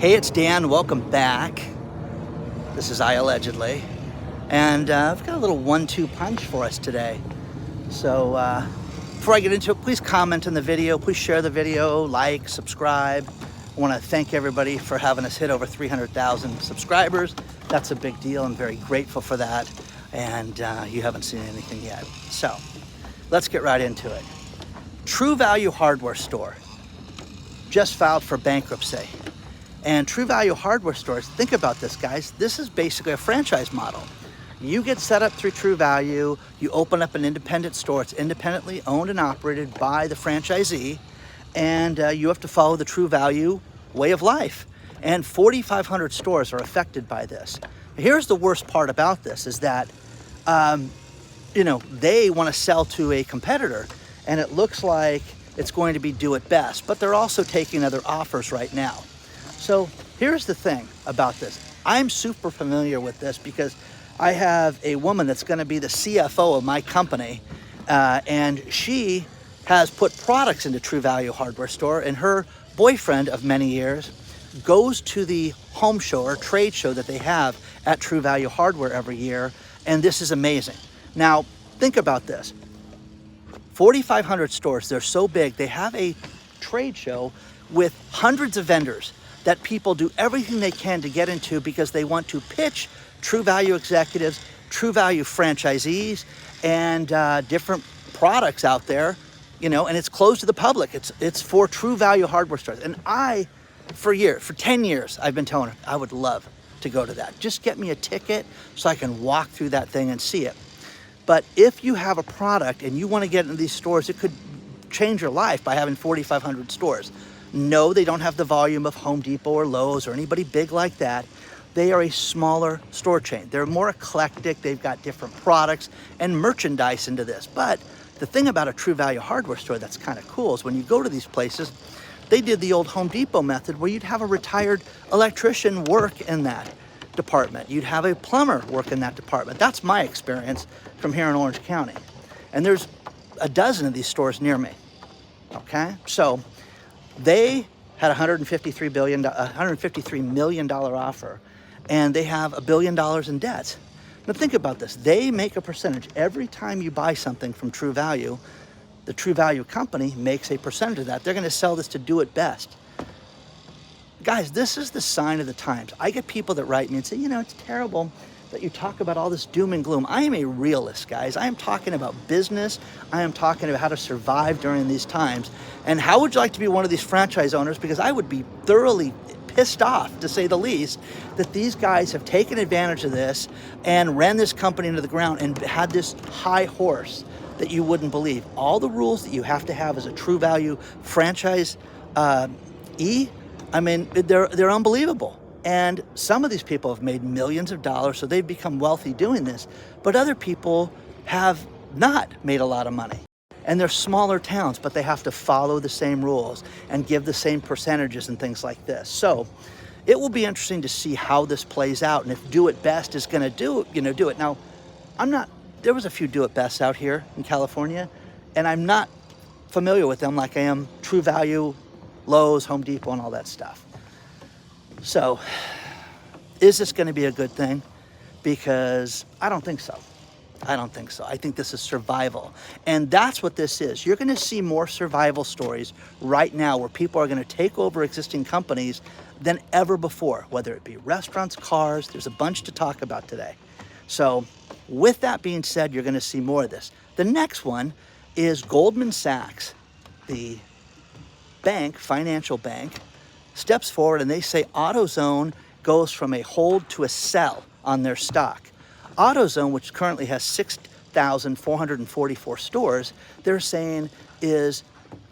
Hey, it's Dan. Welcome back. This is IAllegedly. And I've got a little 1-2 punch for us today. So before I get into it, please comment on the video. Please share the video, like, subscribe. I want to thank everybody for having us hit over 300,000 subscribers. That's a big deal. I'm very grateful for that. And you haven't seen anything yet. So let's get right into it. True Value Hardware Store just filed for bankruptcy. And True Value Hardware stores, think about this, guys. This is basically a franchise model. You get set up through True Value, you open up an independent store. It's independently owned and operated by the franchisee, and you have to follow the True Value way of life. And 4,500 stores are affected by this. Here's the worst part about this is that, they want to sell to a competitor, and it looks like it's going to be Do It Best, but they're also taking other offers right now. So here's the thing about this. I'm super familiar with this because I have a woman that's going to be the CFO of my company, and she has put products into True Value Hardware Store, and her boyfriend of many years goes to the home show or trade show that they have at True Value Hardware every year, and this is amazing. Now, think about this. 4,500 stores, they're so big, they have a trade show with hundreds of vendors that people do everything they can to get into because they want to pitch True Value executives, True Value franchisees, and different products out there, and it's closed to the public. It's for True Value Hardware stores. And for 10 years, I've been telling her, I would love to go to that. Just get me a ticket so I can walk through that thing and see it. But if you have a product and you want to get into these stores, it could change your life by having 4,500 stores. No, they don't have the volume of Home Depot or Lowe's or anybody big like that. They are a smaller store chain. They're more eclectic. They've got different products and merchandise into this. But the thing about a True Value Hardware store that's kind of cool is when you go to these places, they did the old Home Depot method where you'd have a retired electrician work in that department. You'd have a plumber work in that department. That's my experience from here in Orange County. And there's a dozen of these stores near me. Okay? So they had $153 million offer, and they have $1 billion in debt. Now think about this. They make a percentage. Every time you buy something from True Value, the True Value company makes a percentage of that. They're going to sell this to Do It Best. Guys, this is the sign of the times. I get people that write me and say, it's terrible that you talk about all this doom and gloom. I am a realist, guys. I am talking about business. I am talking about how to survive during these times. And how would you like to be one of these franchise owners? Because I would be thoroughly pissed off, to say the least, that these guys have taken advantage of this and ran this company into the ground and had this high horse that you wouldn't believe. All the rules that you have to have as a True Value franchise they're unbelievable. And some of these people have made millions of dollars, so they've become wealthy doing this. But other people have not made a lot of money. And they're smaller towns, but they have to follow the same rules and give the same percentages and things like this. So it will be interesting to see how this plays out and if Do It Best is going to do it. Now, there was a few Do It Bests out here in California, and I'm not familiar with them like I am True Value, Lowe's, Home Depot, and all that stuff. So, is this going to be a good thing? Because I don't think so. I think this is survival. And that's what this is. You're going to see more survival stories right now where people are going to take over existing companies than ever before, whether it be restaurants, cars. There's a bunch to talk about today. So, with that being said, you're going to see more of this. The next one is Goldman Sachs, the financial bank, steps forward and they say AutoZone goes from a hold to a sell on their stock. AutoZone, which currently has 6,444 stores, they're saying is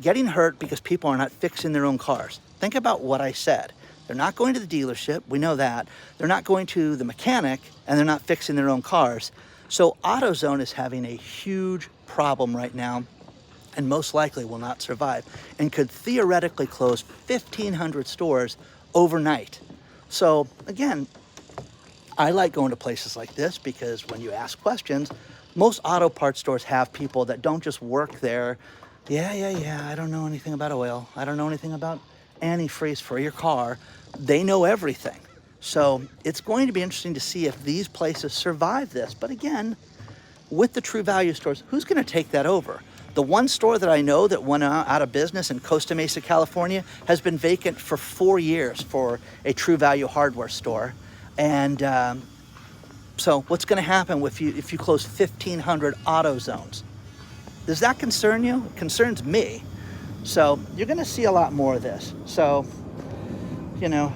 getting hurt because people are not fixing their own cars. Think about what I said. They're not going to the dealership, we know that. They're not going to the mechanic, and they're not fixing their own cars. So AutoZone is having a huge problem right now, and most likely will not survive, and could theoretically close 1,500 stores overnight. So again, I like going to places like this because when you ask questions, most auto parts stores have people that don't just work there. Yeah, I don't know anything about oil. I don't know anything about antifreeze for your car. They know everything. So it's going to be interesting to see if these places survive this. But again, with the True Value stores, who's going to take that over? The one store that I know that went out of business in Costa Mesa, California, has been vacant for 4 years for a True Value hardware store. And so what's going to happen if you close 1,500 AutoZones? Does that concern you? It concerns me. So you're going to see a lot more of this. So, you know,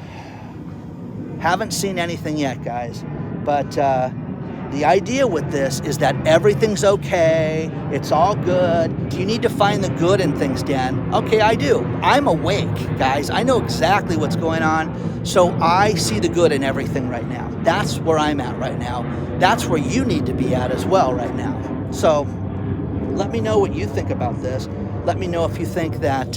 haven't seen anything yet, guys. But the idea with this is that everything's okay. It's all good. Do you need to find the good in things, Dan? Okay, I do. I'm awake, guys. I know exactly what's going on. So I see the good in everything right now. That's where I'm at right now. That's where you need to be at as well right now. So let me know what you think about this. Let me know if you think that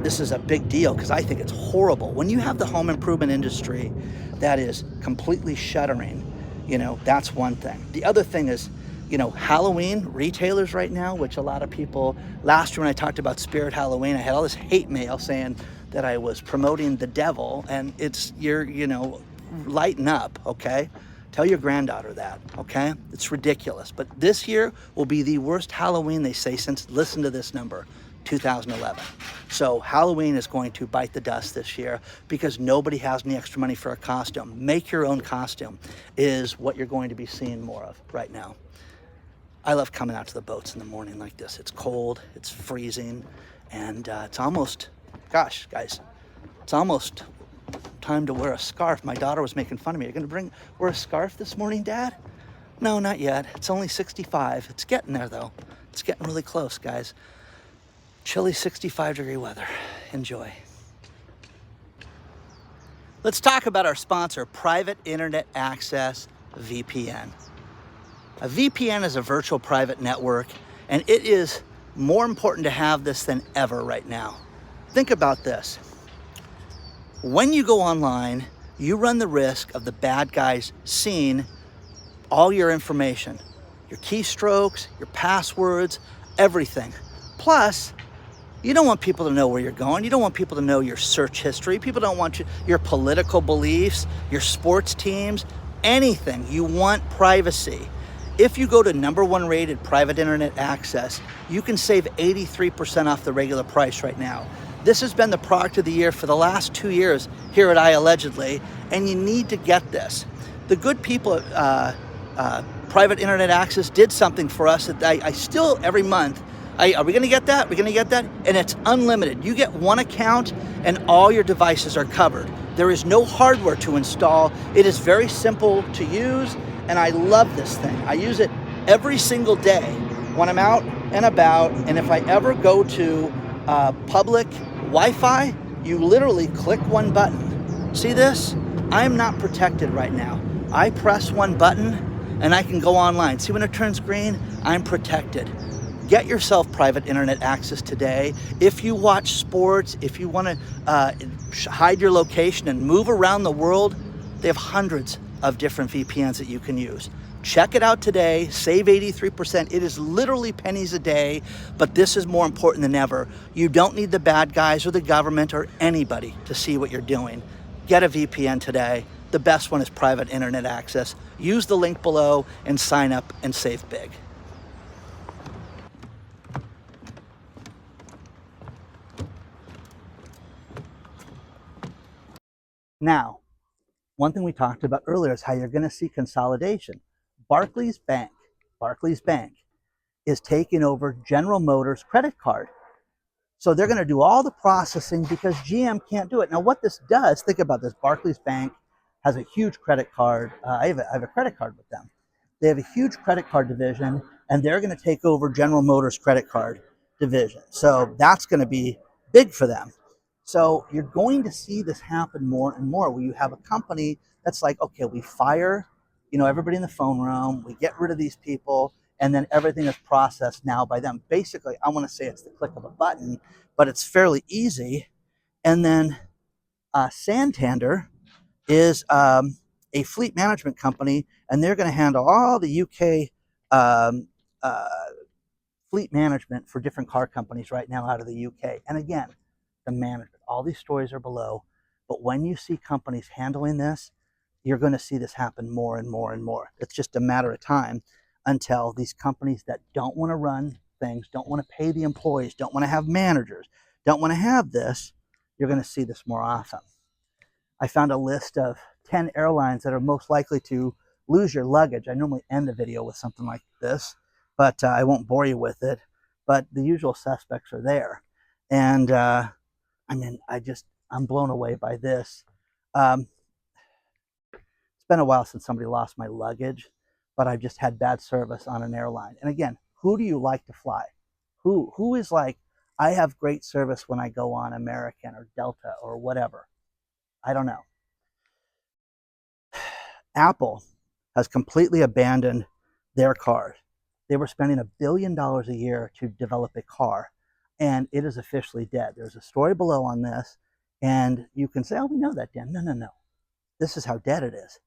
this is a big deal, because I think it's horrible. When you have the home improvement industry that is completely shuttering, you know, that's one thing. The other thing is, you know, Halloween retailers right now, which a lot of people, last year when I talked about Spirit Halloween, I had all this hate mail saying that I was promoting the devil, and you know, lighten up, okay? Tell your granddaughter that, okay? It's ridiculous. But this year will be the worst Halloween, they say, since, listen to this number, 2011. So Halloween is going to bite the dust this year because nobody has any extra money for a costume. Make your own costume is what you're going to be seeing more of right now. I love coming out to the boats in the morning like this. It's cold, it's freezing, and it's almost, gosh, guys, it's almost time to wear a scarf. My daughter was making fun of me. You're gonna wear a scarf this morning, Dad? No, not yet. It's only 65. It's getting there though. It's getting really close, guys. Chilly 65-degree weather. Enjoy. Let's talk about our sponsor, Private Internet Access VPN. A VPN is a virtual private network, and it is more important to have this than ever right now. Think about this. When you go online, you run the risk of the bad guys seeing all your information, your keystrokes, your passwords, everything. Plus, you don't want people to know where you're going. You don't want people to know your search history. People don't want your political beliefs, your sports teams, anything. You want privacy. If you go to #1 rated private internet access, you can save 83% off the regular price right now. This has been the product of the year for the last 2 years here at IAllegedly, and you need to get this. The good people at Private Internet Access did something for us that I still, every month, are we gonna get that? We're gonna get that? And it's unlimited. You get one account and all your devices are covered. There is no hardware to install. It is very simple to use, and I love this thing. I use it every single day when I'm out and about, and if I ever go to public Wi-Fi, you literally click one button. See this? I'm not protected right now. I press one button and I can go online. See when it turns green? I'm protected. Get yourself private internet access today. If you watch sports, if you want to hide your location and move around the world, they have hundreds of different VPNs that you can use. Check it out today, save 83%. It is literally pennies a day, but this is more important than ever. You don't need the bad guys or the government or anybody to see what you're doing. Get a VPN today. The best one is private internet access. Use the link below and sign up and save big. Now, one thing we talked about earlier is how you're going to see consolidation. Barclays Bank is taking over General Motors credit card. So they're going to do all the processing because GM can't do it. Now what this does, think about this, Barclays Bank has a huge credit card. I have a credit card with them. They have a huge credit card division, and they're going to take over General Motors credit card division. So that's going to be big for them. So you're going to see this happen more and more, where you have a company that's like, okay, we fire, everybody in the phone room, we get rid of these people, and then everything is processed now by them. Basically, I want to say it's the click of a button, but it's fairly easy. And then Santander is a fleet management company, and they're going to handle all the UK fleet management for different car companies right now out of the UK. And again, the management. All these stories are below. But when you see companies handling this, you're going to see this happen more and more and more. It's just a matter of time until these companies that don't want to run things, don't want to pay the employees, don't want to have managers, don't want to have this, you're going to see this more often. I found a list of 10 airlines that are most likely to lose your luggage. I normally end the video with something like this, but I won't bore you with it. But the usual suspects are there. And I mean, I'm blown away by this. It's been a while since somebody lost my luggage, but I've just had bad service on an airline. And again, who do you like to fly? Who is like, I have great service when I go on American or Delta or whatever? I don't know. Apple has completely abandoned their cars. They were spending $1 billion a year to develop a car, and it is officially dead. There's a story below on this, and you can say, oh, we know that, Dan. No, no, no. This is how dead it is.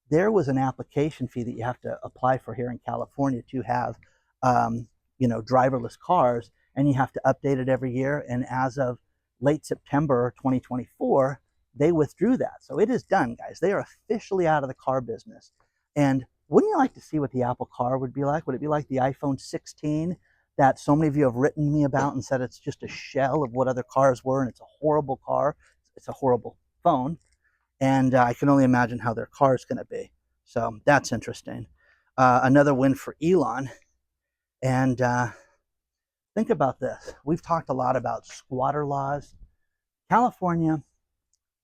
There was an application fee that you have to apply for here in California to have, driverless cars, and you have to update it every year. And as of late September 2024, they withdrew that. So it is done, guys. They are officially out of the car business. And wouldn't you like to see what the Apple car would be like? Would it be like the iPhone 16 that so many of you have written me about and said it's just a shell of what other cars were, and it's a horrible car, it's a horrible phone, and I can only imagine how their car is going to be. So that's interesting. Another win for Elon. And think about this. We've talked a lot about squatter laws. California,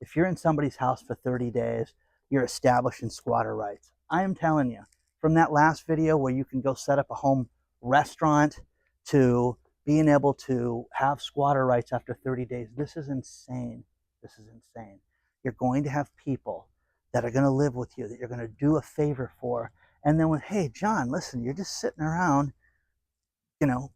if you're in somebody's house for 30 days, you're establishing squatter rights. I am telling you, from that last video where you can go set up a home restaurant to being able to have squatter rights after 30 days, this is insane. This is insane. You're going to have people that are going to live with you, that you're going to do a favor for. And then hey, John, listen, you're just sitting around,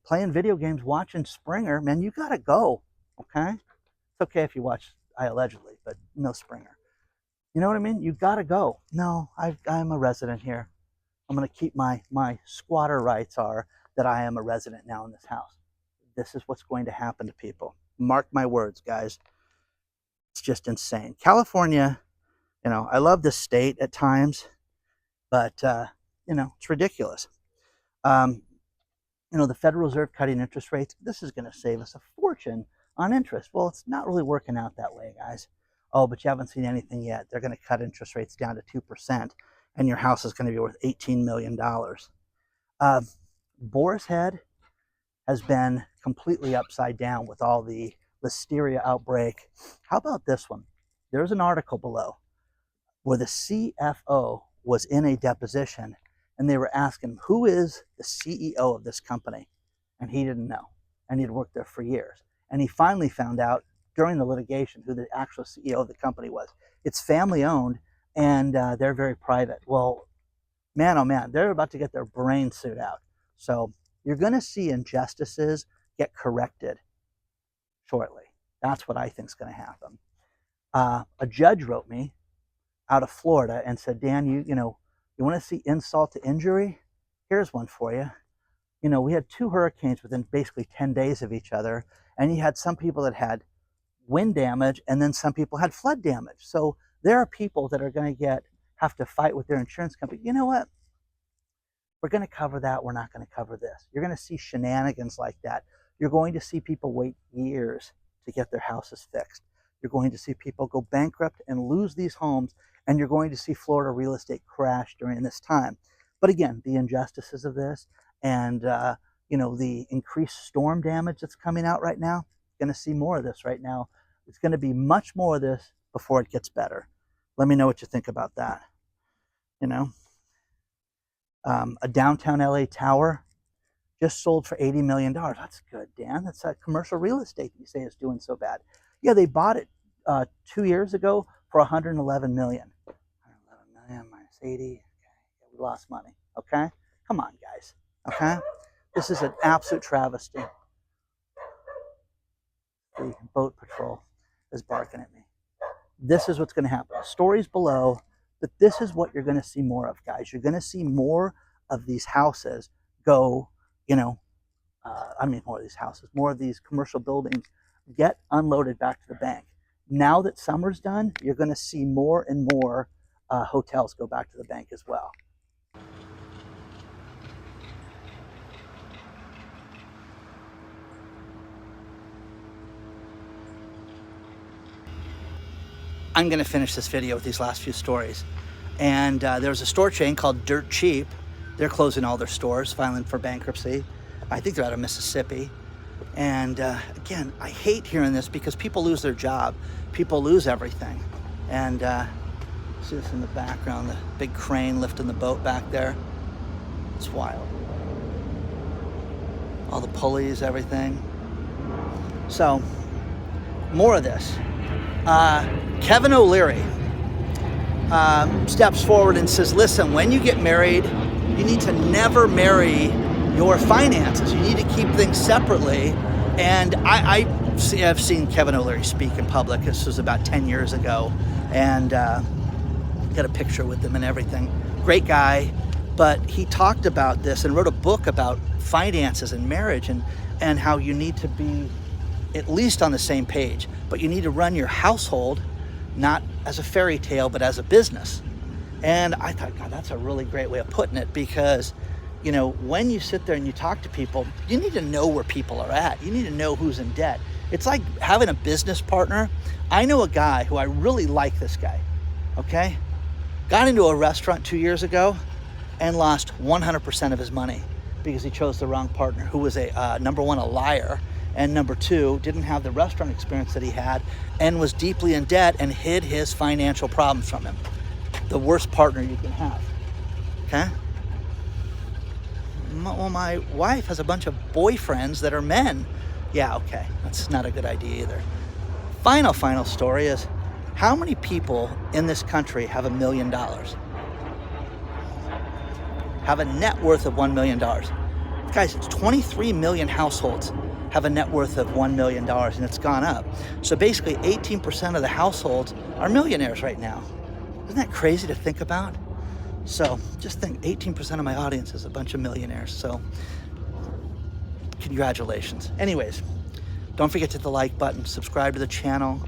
playing video games, watching Springer. Man, you got to go, okay? It's okay if you watch IAllegedly, but no Springer. You know what I mean? You got to go. No, I'm a resident here. I'm going to keep my squatter rights are that I am a resident now in this house. This is what's going to happen to people. Mark my words, guys. It's just insane. California, I love this state at times, but, it's ridiculous. The Federal Reserve cutting interest rates, this is going to save us a fortune on interest. Well, it's not really working out that way, guys. Oh, but you haven't seen anything yet. They're going to cut interest rates down to 2%, and your house is going to be worth $18 million. Boar's Head has been completely upside down with all the listeria outbreak. How about this one? There's an article below where the CFO was in a deposition, and they were asking, who is the CEO of this company? And he didn't know, and he'd worked there for years. And he finally found out during the litigation who the actual CEO of the company was. It's family owned, and they're very private. Well, man, oh man, they're about to get their brain suit out. So you're going to see injustices get corrected shortly. That's what I think is going to happen. A judge wrote me out of Florida and said, Dan, you want to see insult to injury? Here's one for you. We had 2 hurricanes within basically 10 days of each other, and you had some people that had wind damage, and then some people had flood damage. So there are people that are going to have to fight with their insurance company. You know what? We're going to cover that. We're not going to cover this. You're going to see shenanigans like that. You're going to see people wait years to get their houses fixed. You're going to see people go bankrupt and lose these homes, and you're going to see Florida real estate crash during this time. But again, the injustices of this and the increased storm damage that's coming out right now, going to see more of this right now. It's going to be much more of this before it gets better. Let me know what you think about that. A downtown LA tower just sold for $80 million. That's good, Dan. That's commercial real estate you say is doing so bad. Yeah, they bought it 2 years ago for $111 million. 111 million minus 80. Okay, we lost money. Okay, come on, guys. Okay, this is an absolute travesty. The boat patrol is barking at me. This is what's going to happen. The story's below, but this is what you're going to see more of, guys. You're going to see more of these houses go, more of these houses, more of these commercial buildings get unloaded back to the bank. Now that summer's done, you're going to see more and more hotels go back to the bank as well. I'm going to finish this video with these last few stories. And there's a store chain called Dirt Cheap. They're closing all their stores, filing for bankruptcy. I think they're out of Mississippi. And again, I hate hearing this because people lose their job. People lose everything. And see this in the background, the big crane lifting the boat back there. It's wild. All the pulleys, everything. So, more of this. Kevin O'Leary steps forward and says, listen, when you get married, you need to never marry your finances. You need to keep things separately. And I've seen Kevin O'Leary speak in public. This was about 10 years ago. And got a picture with him and everything. Great guy. But he talked about this and wrote a book about finances and marriage and how you need to be at least on the same page. But you need to run your household not as a fairy tale, but as a business. And I thought, God, that's a really great way of putting it, because, you know, when you sit there and you talk to people, you need to know where people are at. You need to know who's in debt. It's like having a business partner. I know a guy who I really like this guy, okay? Got into a restaurant 2 years ago and lost 100% of his money because he chose the wrong partner, who was number one, a liar, and number two, didn't have the restaurant experience that he had and was deeply in debt and hid his financial problems from him. The worst partner you can have, okay? Well, my wife has a bunch of boyfriends that are men. Yeah, okay, that's not a good idea either. Final story is, how many people in this country have $1 million? Have a net worth of $1 million? Guys, it's 23 million households have a net worth of $1 million, and it's gone up. So basically 18% of the households are millionaires right now. Isn't that crazy to think about? So just think, 18% of my audience is a bunch of millionaires. So congratulations. Anyways, don't forget to hit the like button, subscribe to the channel.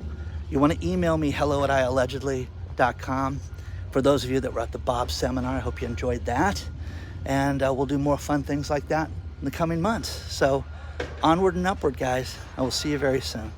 You want to email me, hello@IAllegedly.com. For those of you that were at the Bob seminar, I hope you enjoyed that. And we'll do more fun things like that in the coming months. So onward and upward, guys. I will see you very soon.